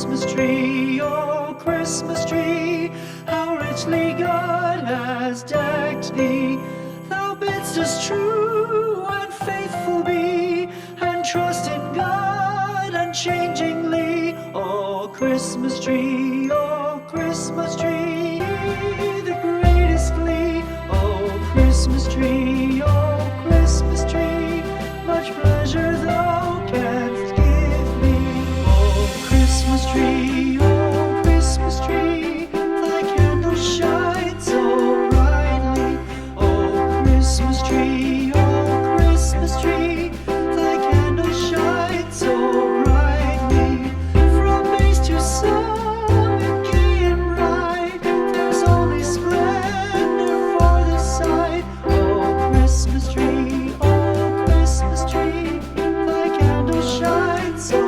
Christmas tree, oh Christmas tree, how richly God has decked thee. Thou bidst us true and faithful be, and trust in God unchangingly. Oh Christmas tree, oh Christmas tree, the greatest glee. Oh Christmas tree, oh Christmas tree, much pleasure thou canst give me. Oh Christmas tree, oh Christmas tree, thy candles shine so brightly. Oh Christmas tree, oh Christmas tree, thy candles shine so brightly. From base to summit, gay and bright, there's only splendor for the sight. Oh Christmas tree, oh Christmas tree, thy candles shine so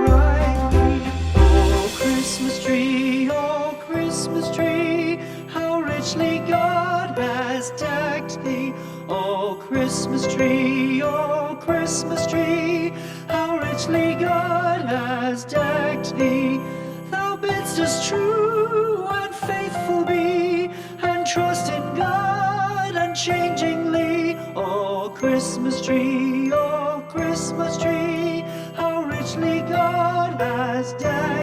brightly. Oh Christmas tree, oh Christmas tree, how richly God has decked thee. Oh Christmas tree, oh Christmas tree, how richly God has decked thee. Thou bidst us true and faithful be, and trust in God unchangingly. Oh Christmas tree, oh Christmas tree,